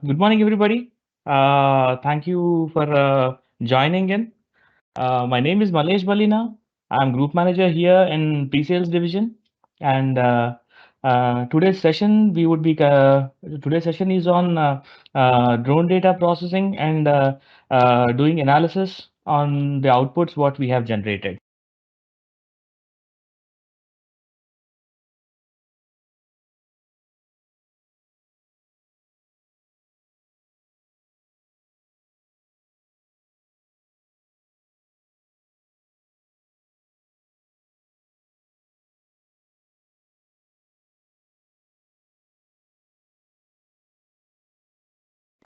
Good morning, everybody. Thank you for joining in. My name is Malesh Balina. I'm group manager here in pre-sales division, and today's session today's session is on drone data processing and doing analysis on the outputs what we have generated.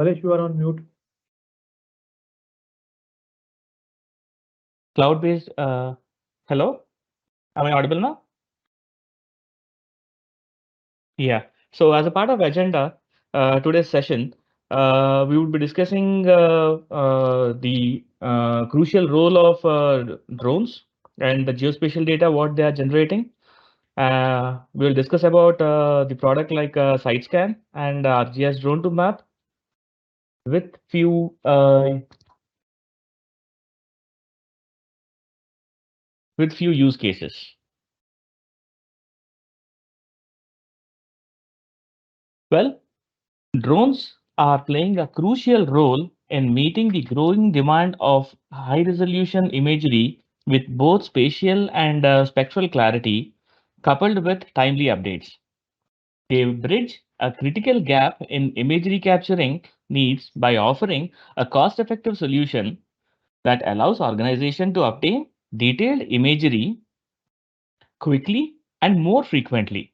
Malesh, you are on mute. Cloud-based. Hello, am I audible now? Yeah. So as a part of agenda, today's session, we would be discussing the crucial role of drones and the geospatial data, what they are generating. We'll discuss about the product like SiteScan and ArcGIS drone to map with few use cases. Well, drones are playing a crucial role in meeting the growing demand of high resolution imagery with both spatial and spectral clarity, coupled with timely updates. They bridge a critical gap in imagery capturing needs by offering a cost effective solution that allows organizations to obtain detailed imagery quickly and more frequently.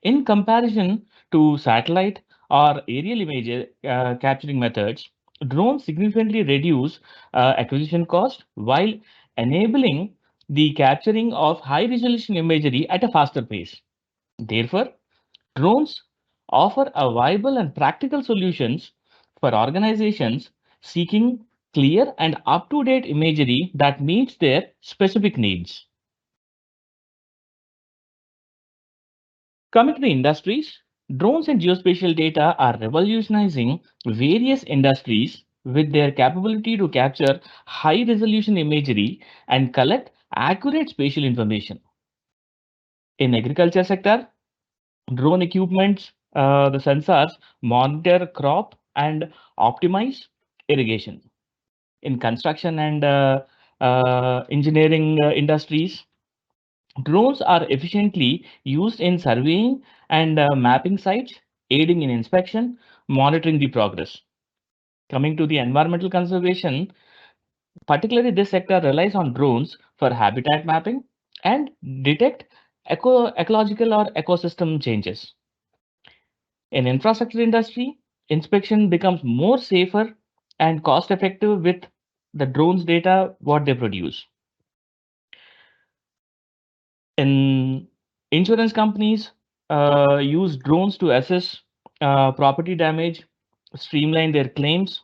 In comparison to satellite or aerial image capturing methods, drones significantly reduce acquisition cost while enabling the capturing of high resolution imagery at a faster pace. Therefore, drones offer a viable and practical solutions for organizations seeking clear and up-to-date imagery that meets their specific needs. Coming to the industries, drones and geospatial data are revolutionizing various industries with their capability to capture high resolution imagery and collect accurate spatial information. In agriculture sector, drone equipments, the sensors monitor crop and optimize irrigation. In construction and engineering industries, drones are efficiently used in surveying and mapping sites, aiding in inspection, monitoring the progress. Coming to the environmental conservation, particularly this sector relies on drones for habitat mapping and detect ecological or ecosystem changes. In infrastructure industry, inspection becomes more safer and cost effective with the drones data what they produce. In insurance companies use drones to assess property damage, streamline their claims.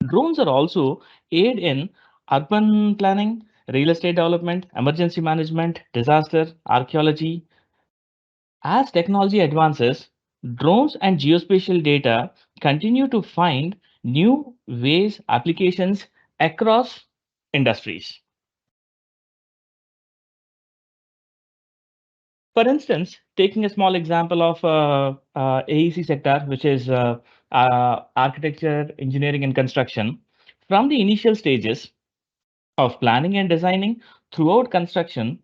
Drones are also aid in urban planning, real estate development, emergency management, disaster, archaeology. As technology advances, drones and geospatial data continue to find new ways applications across industries. For instance, taking a small example of AEC sector, which is architecture, engineering, and construction, from the initial stages of planning and designing throughout construction,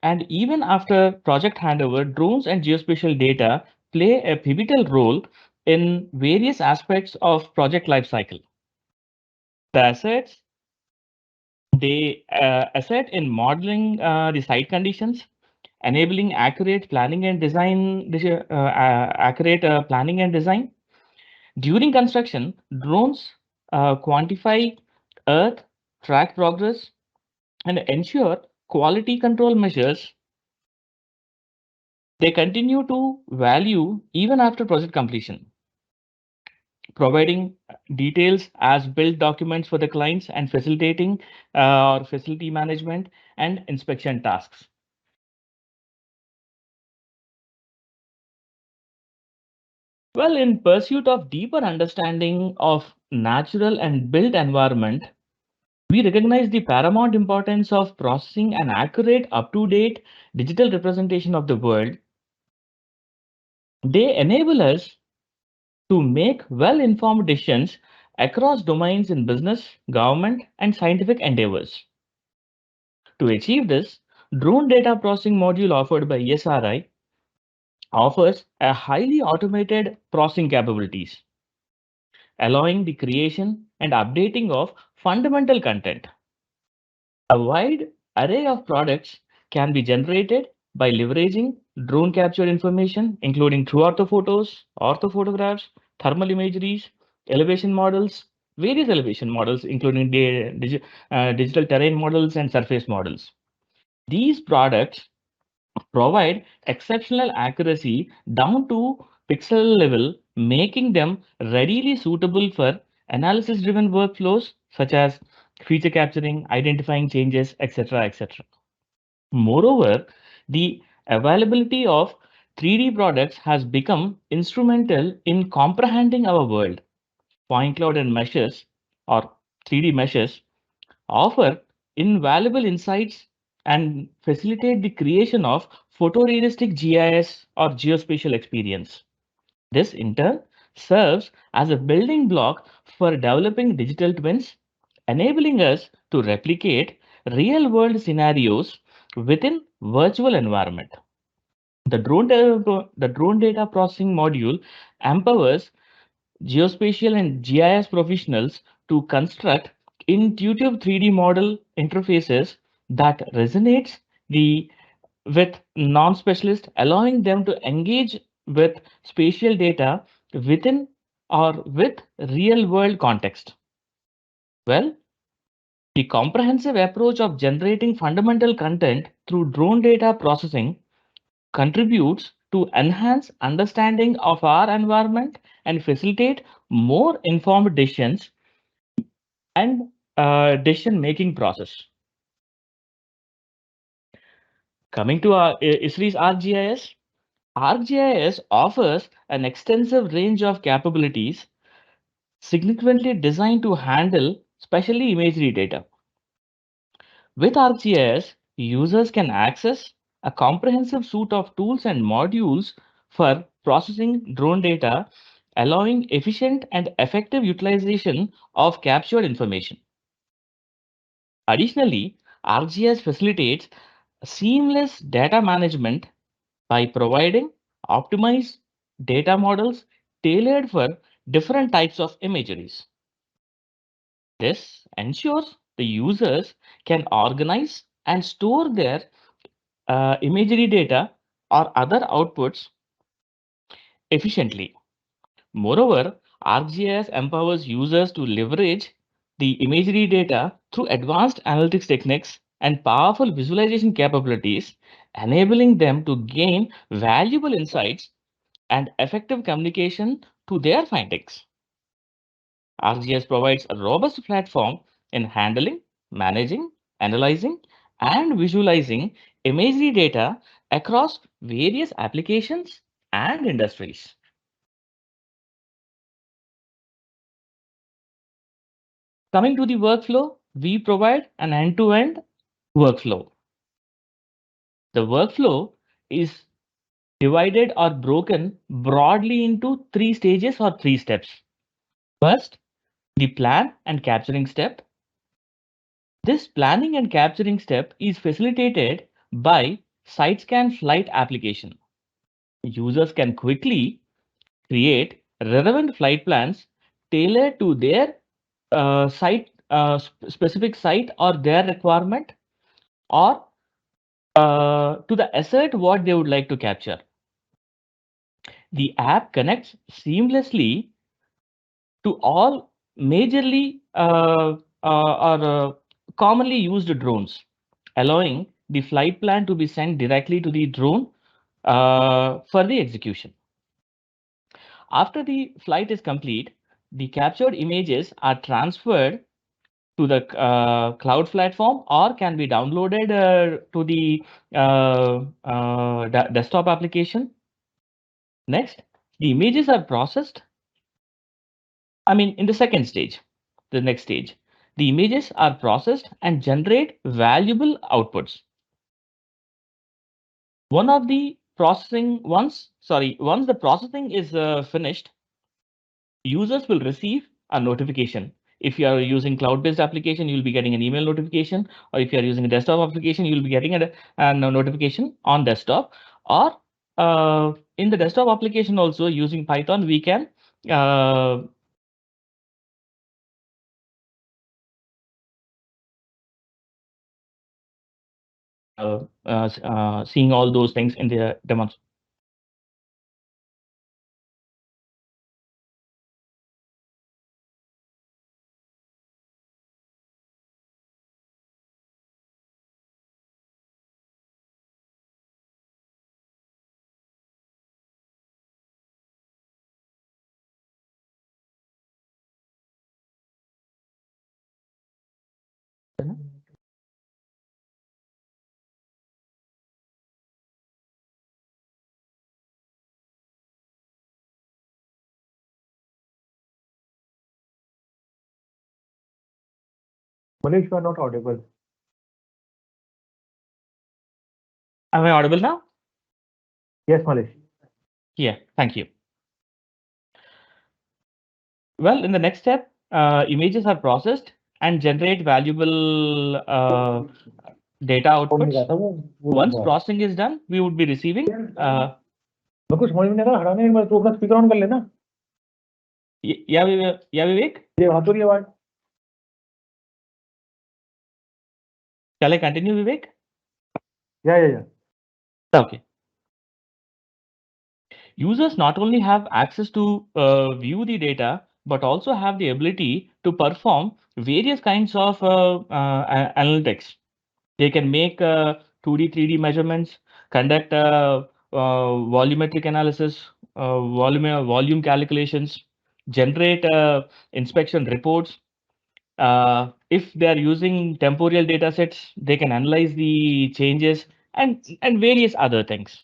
and even after project handover, drones and geospatial data play a pivotal role in various aspects of project lifecycle. The assets they asset in modeling the site conditions, enabling accurate planning and design. During construction, drones quantify earth, track progress, and ensure quality control measures. They continue to value even after project completion, providing details as built documents for the clients and facilitating or facility management and inspection tasks. Well, in pursuit of deeper understanding of natural and built environment, we recognize the paramount importance of processing an accurate, up-to-date digital representation of the world. They enable us to make well-informed decisions across domains in business, government, and scientific endeavors. To achieve this, drone data processing module offered by ESRI offers a highly automated processing capabilities, allowing the creation and updating of fundamental content. A wide array of products can be generated by leveraging drone captured information, including true orthophotos, orthophotographs, thermal imageries, elevation models, various elevation models, including digital terrain models and surface models. These products provide exceptional accuracy down to pixel level, making them readily suitable for analysis driven workflows such as feature capturing, identifying changes, etc. etc. Moreover, the availability of 3D products has become instrumental in comprehending our world. Point cloud and meshes or 3D meshes offer invaluable insights and facilitate the creation of photorealistic GIS or geospatial experience. This in turn serves as a building block for developing digital twins, enabling us to replicate real world scenarios within virtual environment. The drone data processing module empowers geospatial and GIS professionals to construct intuitive 3D model interfaces that resonates the with non-specialists, allowing them to engage with spatial data within or with real-world context. Well, the comprehensive approach of generating fundamental content through drone data processing contributes to enhance understanding of our environment and facilitate more informed decisions and decision making process. Coming to our ISRI's ArcGIS, ArcGIS offers an extensive range of capabilities significantly designed to handle specially imagery data. With ArcGIS, users can access a comprehensive suite of tools and modules for processing drone data, allowing efficient and effective utilization of captured information. Additionally, ArcGIS facilitates seamless data management by providing optimized data models tailored for different types of imageries. This ensures the users can organize and store their imagery data or other outputs efficiently. Moreover, ArcGIS empowers users to leverage the imagery data through advanced analytics techniques and powerful visualization capabilities, enabling them to gain valuable insights and effective communication to their findings. ArcGIS provides a robust platform in handling, managing, analyzing, and visualizing imagery data across various applications and industries. Coming to the workflow, we provide an end-to-end workflow. The workflow is divided or broken broadly into three stages or three steps. First, the plan and capturing step. This planning and capturing step is facilitated by site scan flight application. Users can quickly create relevant flight plans tailored to their specific site or their requirement or to the asset what they would like to capture. The app connects seamlessly to all majorly or commonly used drones, allowing the flight plan to be sent directly to the drone for the execution. After the flight is complete, the captured images are transferred to the cloud platform or can be downloaded to the desktop application. Next, The images are processed. I mean, in the second stage, the next stage, the images are processed and generate valuable outputs. Once the processing is finished, users will receive a notification. If you are using cloud-based application, you'll be getting an email notification, or if you are using a desktop application, you'll be getting a notification on desktop. Or in the desktop application also, using Python, we can uh, seeing all those things in the demos. Manish, you are not audible. Am I audible now? Yes, Manish. Yeah, thank you. Well, in the next step, images are processed and generate valuable data कौन नहीं outputs. रहा था वो Once हुआ। processing is done, we would be receiving. मैं कुछ समझ में नहीं आ रहा, हटाने में तो अपना स्पीकर ऑन कर लेना। Yeah, Vivek, ये वहां तो रही आवाज। shall I continue, Vivek? या Okay. Users not only have access to view the data, but also have the ability to perform various kinds of analytics. They can make 2D, 3D measurements, conduct volumetric analysis, volume calculations, generate inspection reports. If they are using temporal data sets, they can analyze the changes and various other things.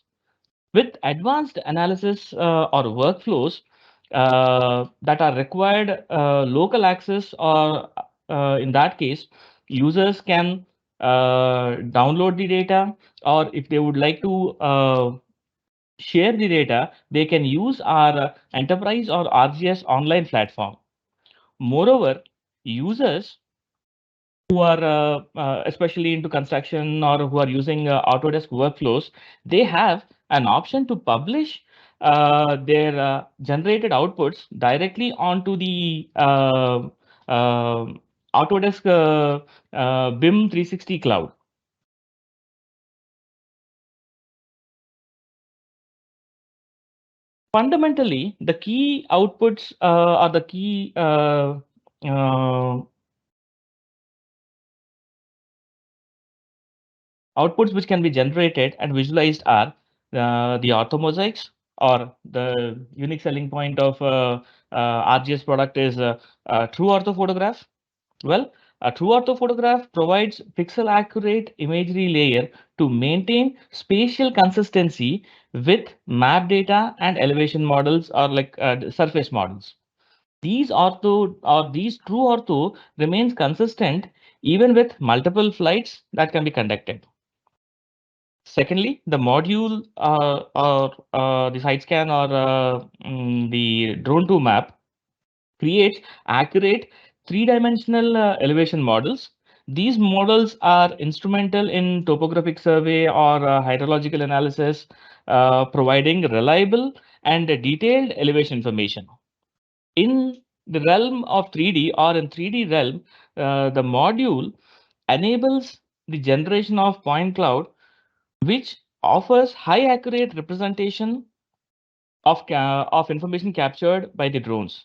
With advanced analysis or workflows that are required local access, or in that case, users can download the data, or if they would like to share the data, they can use our enterprise or ArcGIS online platform. Moreover, users who are especially into construction or who are using Autodesk workflows, they have an option to publish their generated outputs directly onto the Autodesk BIM 360 cloud. Fundamentally, the key outputs are the key uh, outputs which can be generated and visualized are the orthomosaics, or the unique selling point of RGS product is true orthophotograph. Well, a true orthophotograph provides pixel accurate imagery layer to maintain spatial consistency with map data and elevation models, or like surface models. These true ortho remains consistent even with multiple flights that can be conducted. Secondly, the module or the side scan, or the drone to map creates accurate three-dimensional elevation models. These models are instrumental in topographic survey or hydrological analysis, providing reliable and detailed elevation information. In the realm of 3D, or in 3D realm, the module enables the generation of point cloud, which offers high accurate representation of information captured by the drones.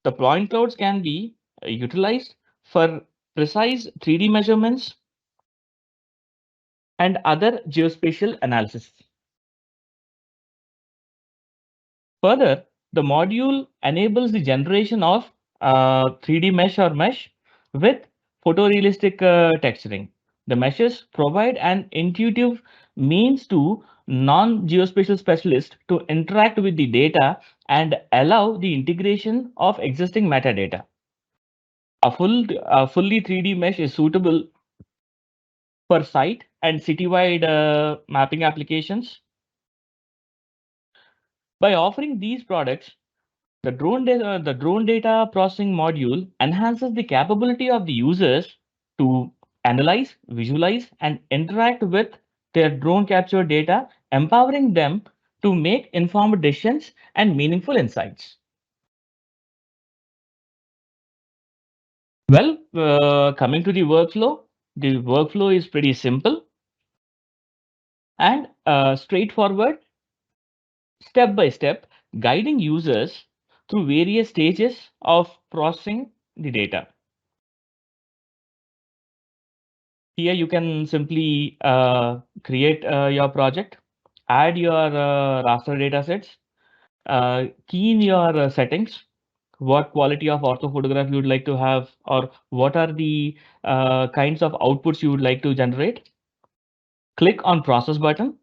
The point clouds can be utilized for precise 3D measurements and other geospatial analysis. Further, the module enables the generation of 3D mesh with photorealistic texturing. The meshes provide an intuitive means to non-geospatial specialists to interact with the data and allow the integration of existing metadata. A fully 3D mesh is suitable for site and citywide mapping applications. By offering these products, the drone data processing module enhances the capability of the users to analyze, visualize, and interact with their drone captured data, empowering them to make informed decisions and meaningful insights. Well, coming to the workflow is pretty simple and straightforward, step by step, guiding users through various stages of processing the data. Here you can simply create your project, add your raster datasets, key in your settings, what quality of ortho photograph you would like to have, or what are the kinds of outputs you would like to generate. Click on process button,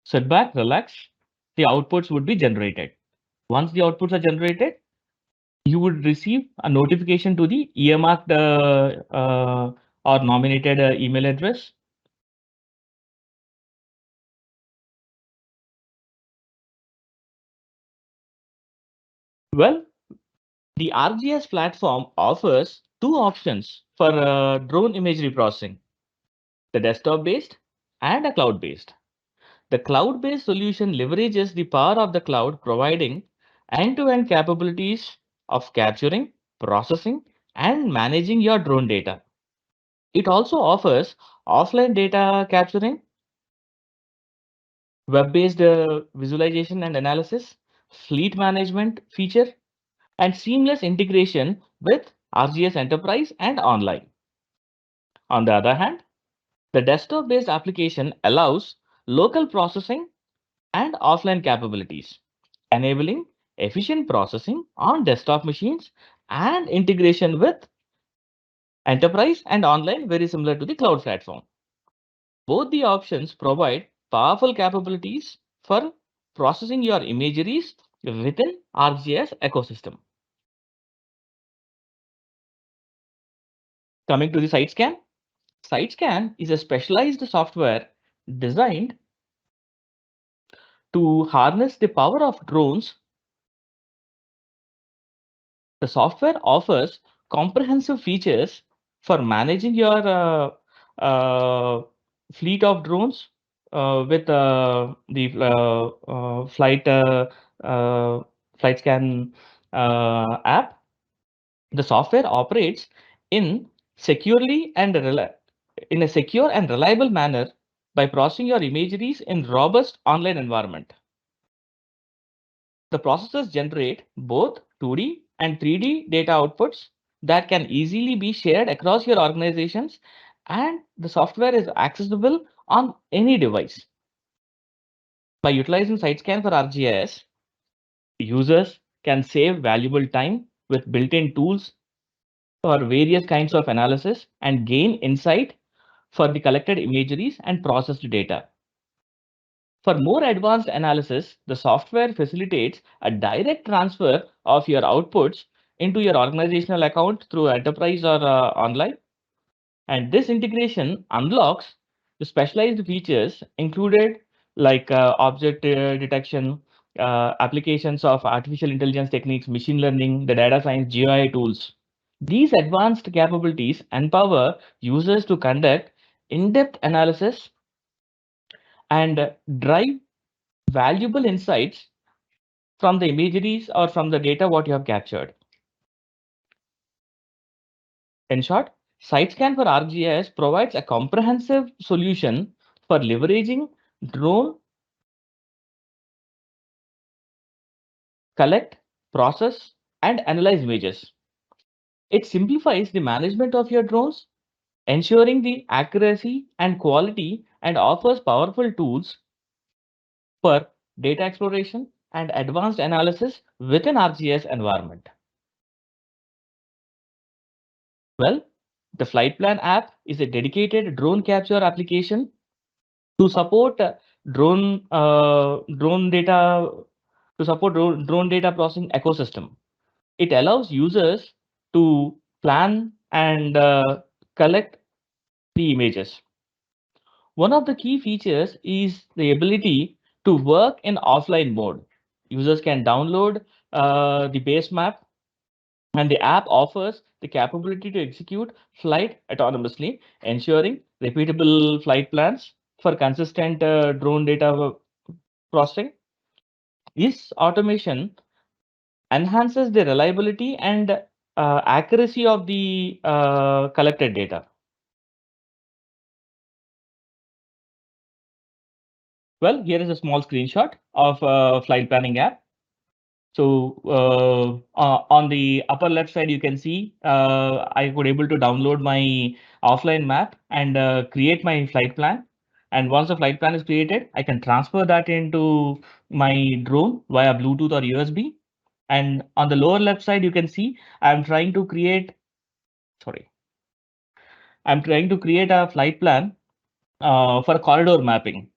sit back, relax. The outputs would be generated. Once the outputs are generated, you would receive a notification to the earmarked or nominated email address. Well, the ArcGIS platform offers two options for drone imagery processing, the desktop-based and a cloud-based. The cloud-based solution leverages the power of the cloud, providing end-to-end capabilities of capturing, processing, and managing your drone data. It also offers offline data capturing, web-based visualization and analysis, fleet management feature, and seamless integration with ArcGIS Enterprise and online. On the other hand, the desktop-based application allows local processing and offline capabilities, enabling efficient processing on desktop machines and integration with enterprise and online, very similar to the cloud platform. Both the options provide powerful capabilities for processing your imageries within ArcGIS ecosystem. Coming to the SiteScan is a specialized software designed to harness the power of drones. The software offers comprehensive features for managing your fleet of drones with uh, flight scan app. The software operates in securely and in a secure and reliable manner by processing your imageries in robust online environment. The processors generate both 2D and 3D data outputs that can easily be shared across your organizations, and the software is accessible on any device. By utilizing SiteScan for ArcGIS, users can save valuable time with built-in tools for various kinds of analysis and gain insight for the collected imageries and processed data. For more advanced analysis, the software facilitates a direct transfer of your outputs into your organizational account through enterprise or online. And this integration unlocks the specialized features included like object detection, applications of artificial intelligence techniques, machine learning, the data science, GI tools. These advanced capabilities empower users to conduct in-depth analysis and drive valuable insights from the imageries or from the data what you have captured. In short, SiteScan for ArcGIS provides a comprehensive solution for leveraging drone, collect, process, and analyze images. It simplifies the management of your drones, ensuring the accuracy and quality, and offers powerful tools for data exploration and advanced analysis within ArcGIS environment. Well, the Flight Plan app is a dedicated drone capture application to support drone data to support drone data processing ecosystem. It allows users to plan and collect the images. One of the key features is the ability to work in offline mode. Users can download the base map, and the app offers the capability to execute flight autonomously, ensuring repeatable flight plans for consistent drone data processing. This automation enhances the reliability and accuracy of the collected data. Well, here is a small screenshot of a flight planning app. So on the upper left side, you can see I could able to download my offline map and create my flight plan. And once the flight plan is created, I can transfer that into my drone via Bluetooth or USB. And on the lower left side, you can see I'm trying to create, sorry, I'm trying to create a flight plan for corridor mapping.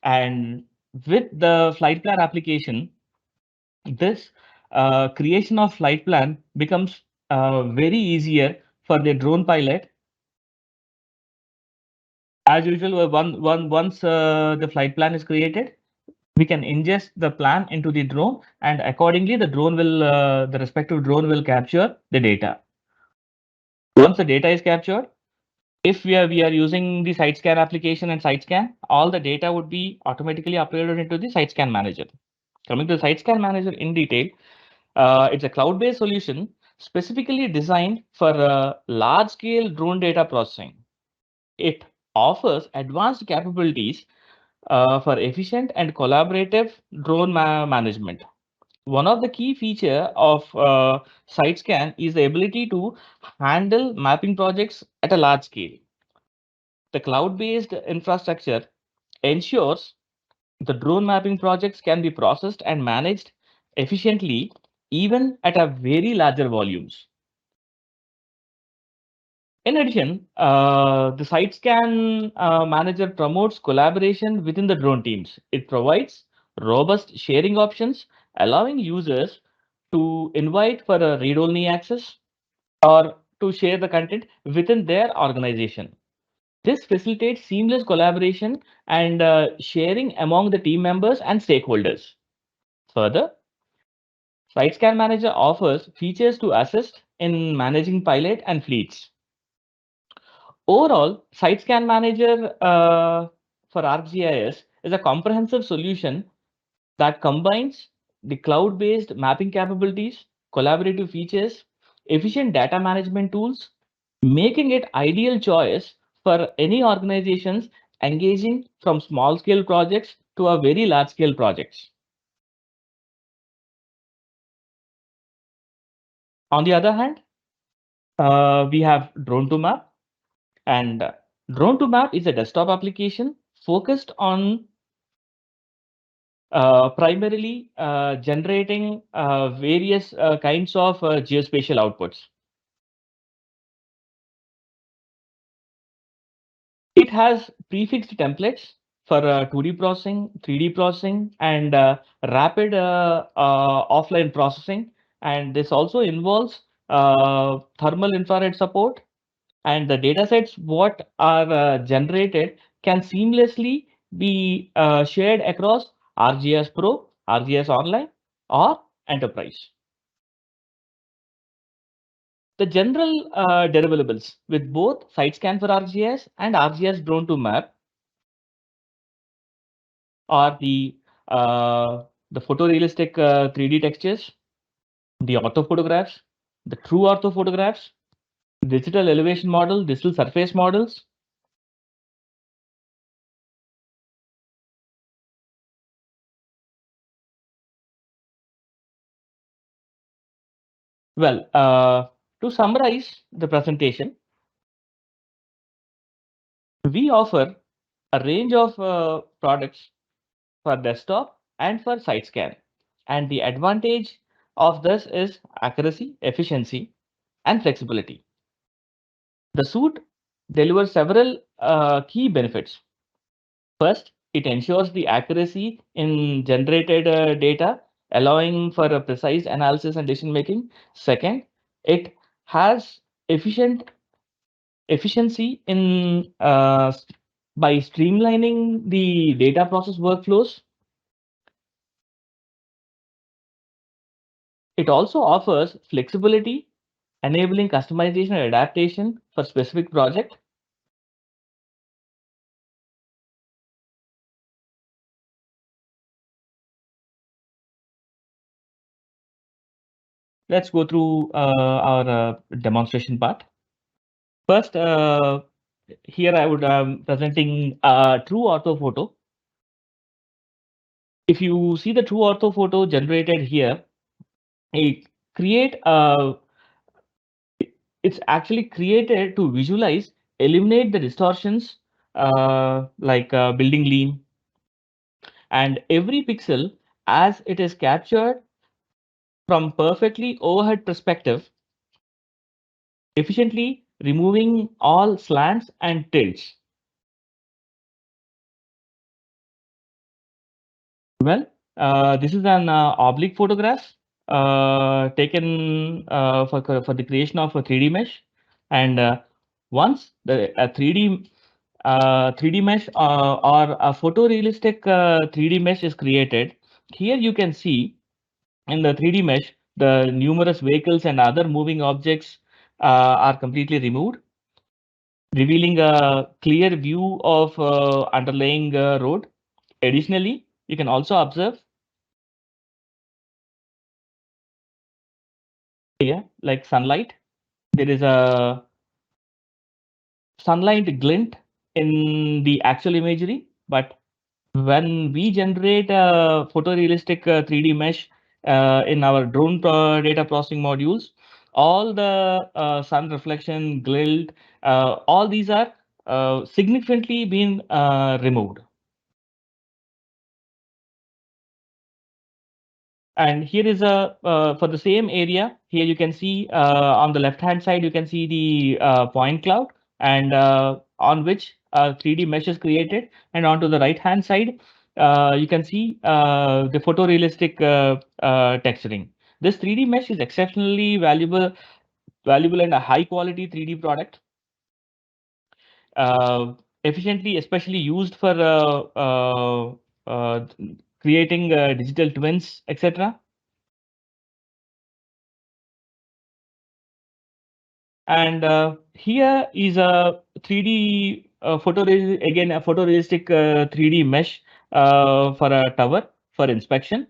And with the flight plan application, this creation of flight plan becomes very easier for the drone pilot. As usual, once the flight plan is created, we can ingest the plan into the drone, and accordingly, the respective drone will capture the data. Once the data is captured, if we are using the site scan application and site scan, all the data would be automatically uploaded into the site scan manager. Coming to the site scan manager in detail, it's a cloud-based solution specifically designed for large-scale drone data processing. It offers advanced capabilities for efficient and collaborative drone management. One of the key feature of SiteScan is the ability to handle mapping projects at a large scale. The cloud-based infrastructure ensures the drone mapping projects can be processed and managed efficiently even at a very larger volumes. In addition, the site scan manager promotes collaboration within the drone teams. It provides robust sharing options, allowing users to invite for a read-only access or to share the content within their organization. This facilitates seamless collaboration and sharing among the team members and stakeholders. Further, SiteScan Manager offers features to assist in managing pilot and fleets. Overall, SiteScan Manager for ArcGIS is a comprehensive solution that combines the cloud-based mapping capabilities, collaborative features, efficient data management tools, making it ideal choice for any organizations engaging from small-scale projects to a very large-scale projects. On the other hand, we have Drone to Map, and Drone to Map is a desktop application focused on primarily generating various kinds of geospatial outputs. It has prefixed templates for 2D processing, 3D processing, and rapid offline processing. And this also involves thermal infrared support. And the datasets what are generated can seamlessly be shared across ArcGIS Pro, ArcGIS Online, or Enterprise. The general deliverables with both SiteScan for ArcGIS and ArcGIS Drone to Map are the photorealistic 3D textures, the ortho photographs, the true ortho photographs, digital elevation model, digital surface models. Well, to summarize the presentation, we offer a range of products for desktop and for site scan. And the advantage of this is accuracy, efficiency, and flexibility. The suite delivers several key benefits. First, It ensures the accuracy in generated data, allowing for a precise analysis and decision making. Second, it has efficiency in by streamlining the data process workflows. It also offers flexibility, enabling customization and adaptation for specific project. Let's go through our demonstration part. First, here I would presenting a true orthophoto. If you see the true orthophoto generated here, it create it's actually created to visualize, eliminate the distortions like building lean, and every pixel as it is captured from perfectly overhead perspective, efficiently removing all slants and tilts. Well, this is an oblique photograph taken for the creation of a 3D mesh, and once the 3D mesh or a photorealistic 3D mesh is created, here you can see in the 3D mesh the numerous vehicles and other moving objects are completely removed, revealing a clear view of underlying road. Additionally, you can also observe here, like sunlight. There is a sunlight glint in the actual imagery, but when we generate a photorealistic 3D mesh in our drone data processing modules, all the sun reflection, glint, all these are significantly being removed. And here is a for the same area. Here you can see on the left hand side, you can see the point cloud, and on which 3D mesh is created. And onto the right hand side, you can see the photorealistic texturing. This 3D mesh is exceptionally valuable and a high quality 3D product, uh, efficiently, especially used for creating digital twins, etc. And here is a 3D again a photorealistic 3D mesh for a tower for inspection.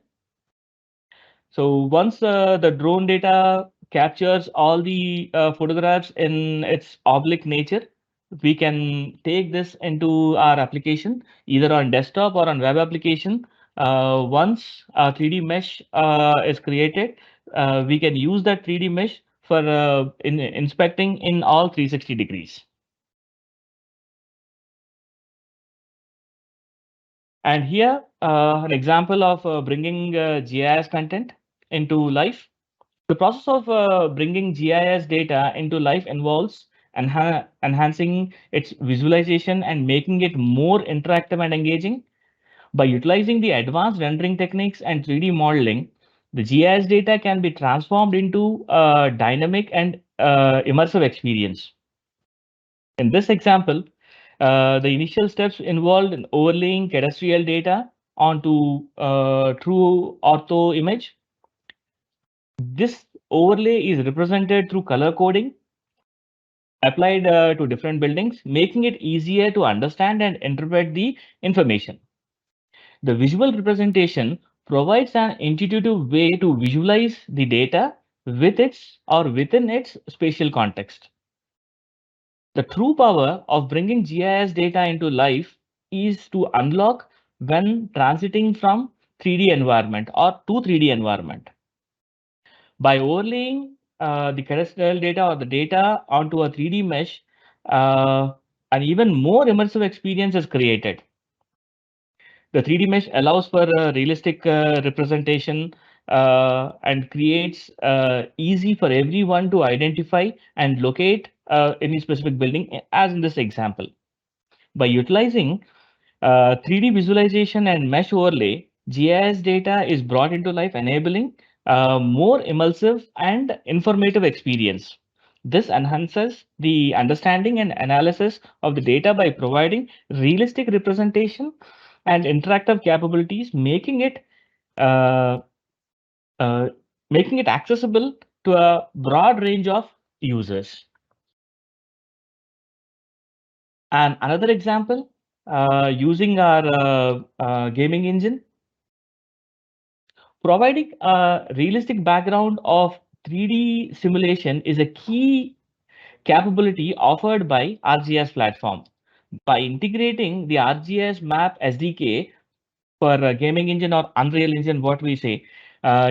So once the drone data captures all the photographs in its oblique nature, we can take this into our application either on desktop or on web application. Once a 3D mesh is created, we can use that 3D mesh for inspecting in all 360 degrees. And here, an example of bringing GIS content into life. The process of bringing GIS data into life involves enhancing its visualization and making it more interactive and engaging. By utilizing the advanced rendering techniques and 3D modeling, the GIS data can be transformed into a dynamic and immersive experience. In this example, the initial steps involved in overlaying cadastral data onto true ortho image. This overlay is represented through color coding applied to different buildings, making it easier to understand and interpret the information. The visual representation provides an intuitive way to visualize the data with its or within its spatial context. The true power of bringing GIS data into life is to unlock when transiting from 3D environment or to 3D environment. By overlaying the cadastral data or the data onto a 3D mesh, an even more immersive experience is created. The 3D mesh allows for a realistic representation and creates easy for everyone to identify and locate any specific building, as in this example. By utilizing 3D visualization and mesh overlay, GIS data is brought into life, enabling more immersive and informative experience. This enhances the understanding and analysis of the data by providing realistic representation and interactive capabilities, uh, uh, making it accessible to a broad range of users. And another example, using our gaming engine, providing a realistic background of 3D simulation is a key capability offered by ArcGIS platform. By integrating the ArcGIS map SDK for a gaming engine or Unreal Engine, what we say,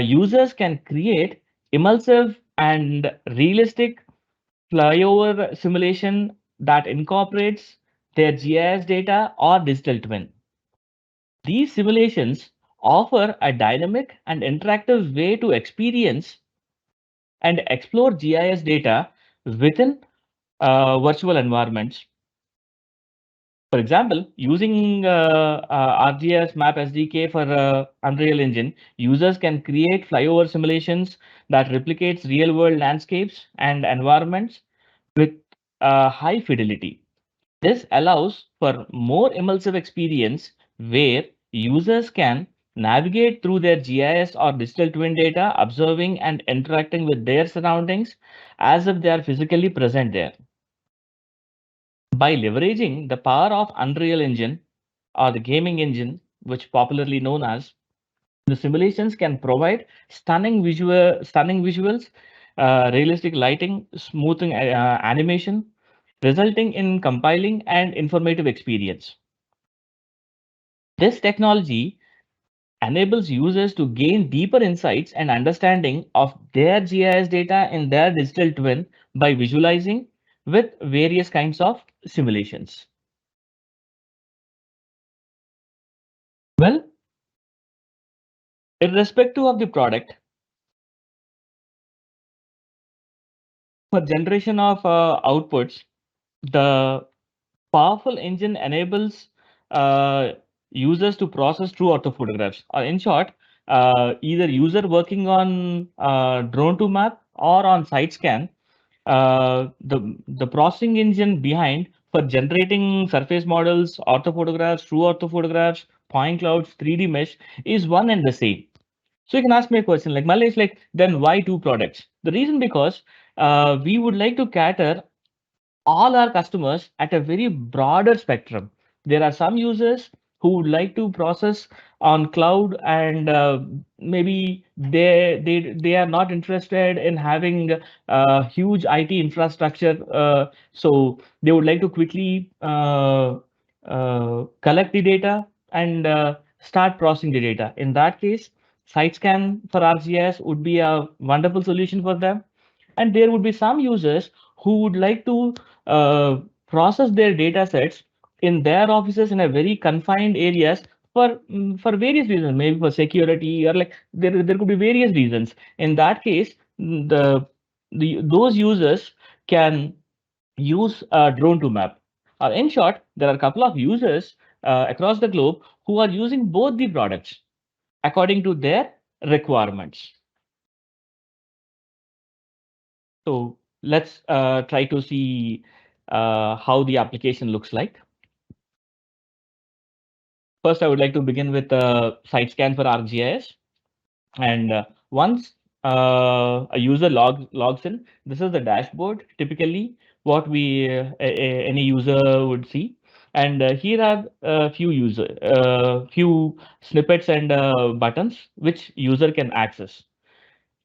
users can create immersive and realistic flyover simulation that incorporates their GIS data or digital twin. These simulations offer a dynamic and interactive way to experience and explore GIS data within virtual environments. For example, using ArcGIS Map SDK for Unreal Engine, users can create flyover simulations that replicates real-world landscapes and environments with high fidelity. This allows for more immersive experience where users can navigate through their GIS or digital twin data, observing and interacting with their surroundings as if they are physically present there. By leveraging the power of Unreal Engine or the gaming engine, which popularly known as, the simulations can provide stunning visuals, realistic lighting, smoothing animation, resulting in compiling and informative experience. This technology enables users to gain deeper insights and understanding of their GIS data in their digital twin by visualizing with various kinds of simulations. Well, irrespective of the product, for generation of outputs, the powerful engine enables users to process true ortho photographs. Or in short, either user working on drone to map or on site scan, the processing engine behind for generating surface models, ortho photographs, true ortho photographs, point clouds, 3D mesh is one and the same. So you can ask me a question like Malay is like, then why two products? The reason because we would like to cater all our customers at a very broader spectrum. There are some users who would like to process on cloud and maybe they are not interested in having huge IT infrastructure. So they would like to quickly collect the data and start processing the data. In that case, site scan for ArcGIS would be a wonderful solution for them, and there would be some users who would like to uh, process their data sets in their offices in a very confined areas for various reasons, maybe for security or like there could be various reasons. In that case, those users can use a drone to map. In short, there are a couple of users across the globe who are using both the products according to their requirements. So let's try to see how the application looks like. First, I would like to begin with site scan for ArcGIS. And once a user logs in, this is the dashboard, typically what any user would see. And here are a few snippets and buttons which user can access.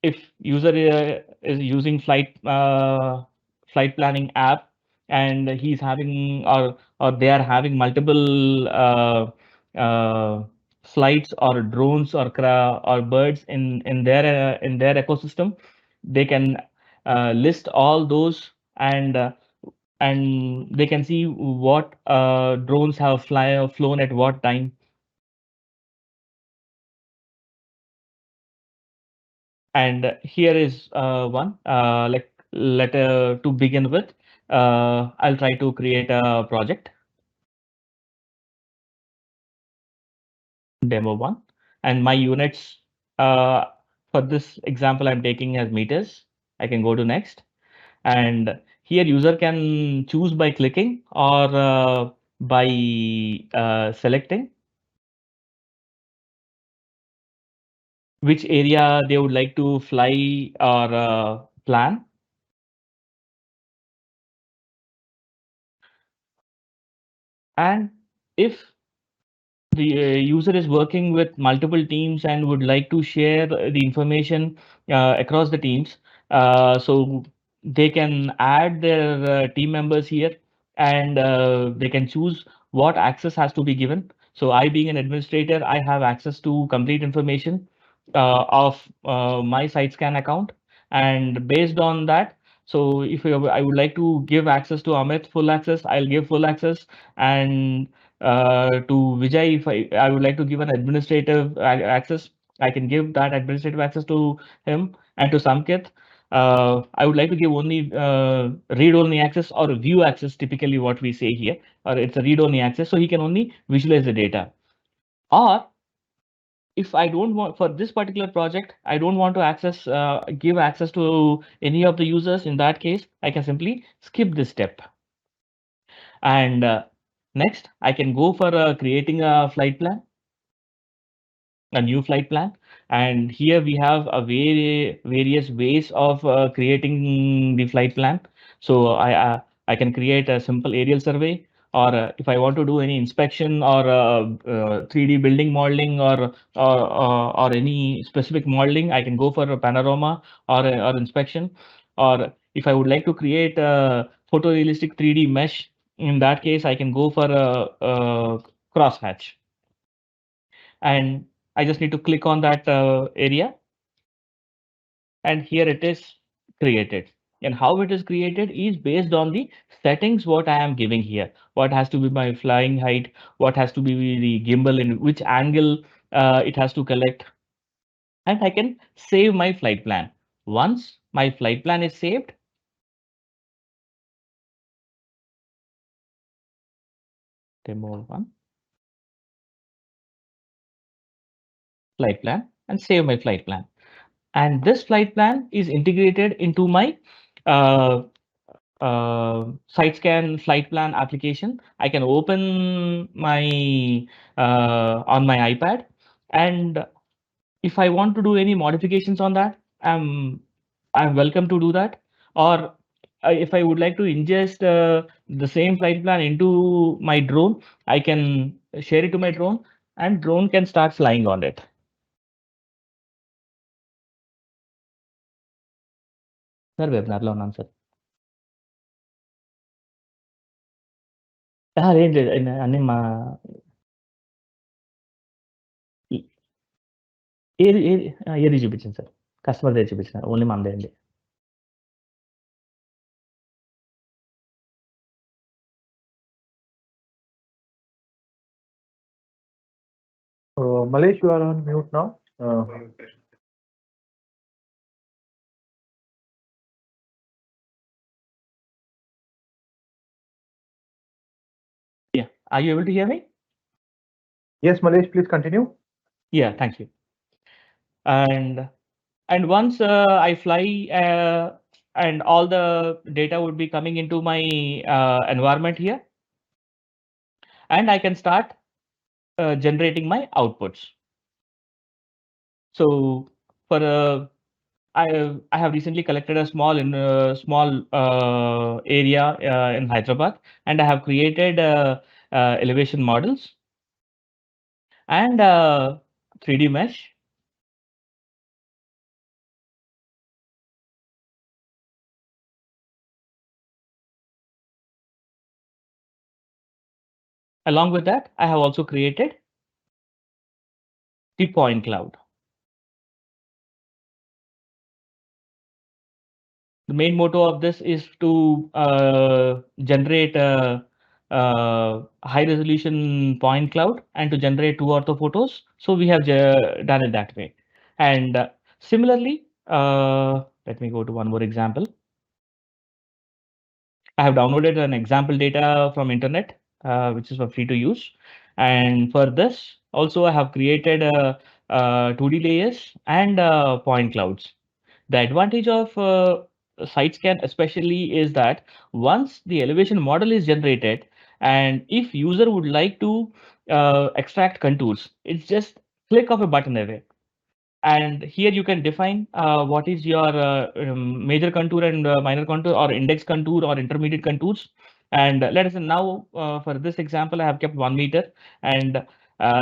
If user is using flight planning app and he's having or they are having multiple flights or drones or or birds in their ecosystem, they can list all those and they can see what drones have flown at what time. And here is one, like to begin with, I'll try to create a project. demo 1. And my units, uh, for this example, I'm taking as meters. I can go to next. And here user can choose by clicking or by selecting which area they would like to fly or plan. And if the user is working with multiple teams and would like to share the information across the teams, so they can add their team members here, and they can choose what access has to be given. So I, being an administrator, I have access to complete information of my site scan account, and based on that, so if I would like to give access to Amit full access, I'll give full access. And to Vijay, if I would like to give an administrative access, I can give that administrative access to him. And to Samkit, I would like to give only read-only access or view access, typically what we say here, or it's a read-only access, so he can only visualize the data. Or if I don't want, for this particular project, I don't want to give access to any of the users, in that case, I can simply skip this step. And next, I can go for creating a flight plan, a new flight plan. And here we have a various ways of creating the flight plan. So I can create a simple aerial survey, or if I want to do any inspection or 3D building modeling, or any specific modeling, I can go for a panorama or inspection. Or if I would like to create a photorealistic 3D mesh, in that case, I can go for a crosshatch. And I just need to click on that area, and here it is created. And how it is created is based on the settings what I am giving here. What has to be my flying height, what has to be the gimbal, in which angle it has to collect, and I can save my flight plan. Once my flight plan is saved, demo 1, flight plan, and save my flight plan. And this flight plan is integrated into my uh, site scan flight plan application. I can open my on my iPad, and if I want to do any modifications on that, I'm welcome to do that. Or if I would like to ingest the same flight plan into my drone, I can share it to my drone, and drone can start flying on it. Sir వెబినార్లో ఉన్నాను సార్. లేదు లేదు, అన్ని మా ఏది ఏది ఏది చూపించింది సార్, కస్టమర్ దగ్గర చూపించిన, ఓన్లీ మనదే అండి. Malesh, you are on mute now. Yeah, are you able to hear me? Yes, Malesh, please continue. Yeah, thank you. And once I fly, and all the data would be coming into my environment here, and I can start generating my outputs. So for I have recently collected a small area in Hyderabad, and I have created elevation models and 3D mesh. Along with that, I have also created the point cloud. The main motto of this is to generate a high resolution point cloud and to generate two ortho photos. So we have done it that way. And similarly, let me go to one more example. I have downloaded an example data from internet, which is for free to use. And for this, also I have created 2D layers and point clouds. The advantage of side scan especially is that once the elevation model is generated, and if user would like to extract contours, it's just click of a button away. And here you can define what is your major contour and minor contour, or index contour or intermediate contours. And let us say now, for this example, I have kept 1 meter. And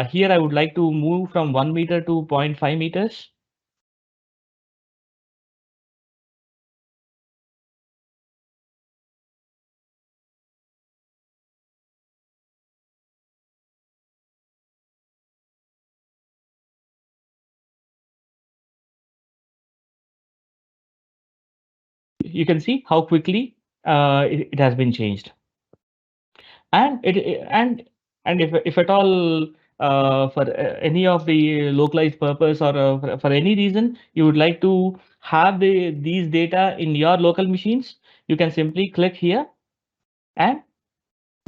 here I would like to move from 1 meter to zero point 0.5 meters. You can see how quickly it has been changed. And and if at all for any of the localized purpose, or for any reason you would like to have these data in your local machines, you can simply click here and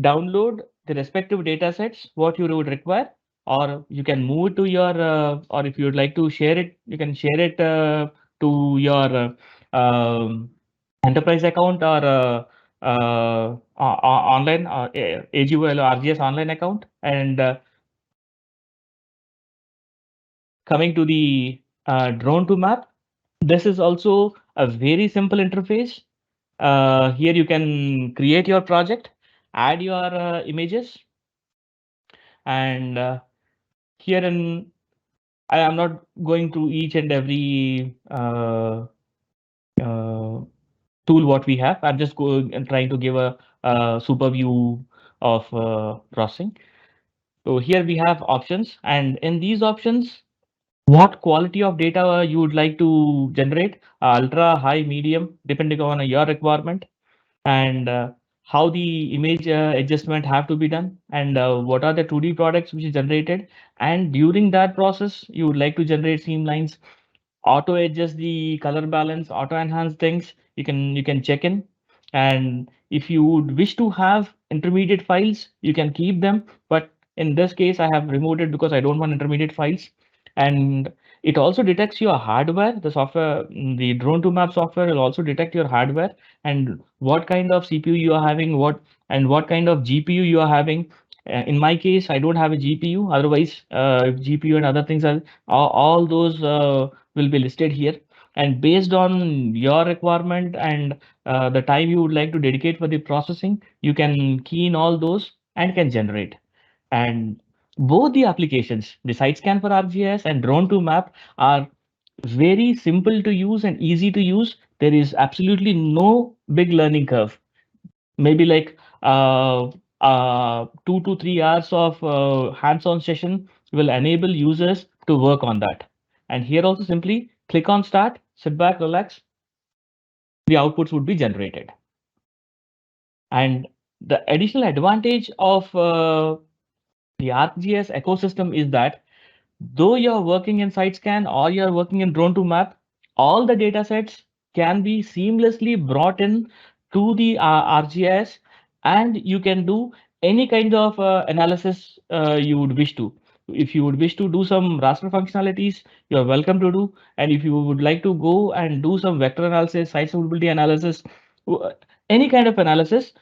download the respective data sets what you would require, or you can move it to your or if you would like to share it, you can share it to your enterprise account, or online AGOL or RGS online account. And coming to the drone to map, this is also a very simple interface. Here you can create your project, add your images, and here in I am not going through each and every uh, tool what we have. I'm just going and trying to give a super view of processing. So here we have options, and in these options, what quality of data you would like to generate, ultra, high, medium, depending on your requirement, and how the image adjustment have to be done, and what are the 2D products which is generated. And during that process, you would like to generate seam lines, auto adjust the color balance, auto enhance things. You can check in, and if you would wish to have intermediate files, you can keep them. But in this case, I have removed it because I don't want intermediate files. And it also detects your hardware. The software, the drone to map software will also detect your hardware and what kind of CPU you are having, what kind of GPU you are having. In my case, I don't have a GPU. Otherwise, if GPU and other things are all those will be listed here. And based on your requirement and the time you would like to dedicate for the processing, you can key in all those and can generate. And both the applications, the site scan for ArcGIS and drone to map, are very simple to use and easy to use. There is absolutely no big learning curve. Maybe like 2 to 3 hours of hands-on session will enable users to work on that. And here also simply click on start, sit back, relax, the outputs would be generated. And the additional advantage of the ArcGIS ecosystem is that though you're working in SiteScan or you're working in drone to map, all the data sets can be seamlessly brought in to the ArcGIS, and you can do any kind of analysis you would wish to. If you would wish to do some raster functionalities, you are welcome to do. And if you would like to go and do some vector analysis, site suitability analysis, w- any kind of analysis,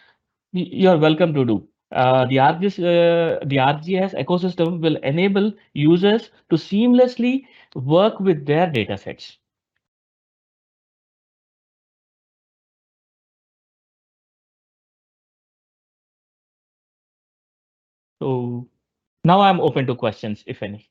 you are welcome to do. The ArcGIS ecosystem will enable users to seamlessly work with their data sets. So now I'm open to questions, if any.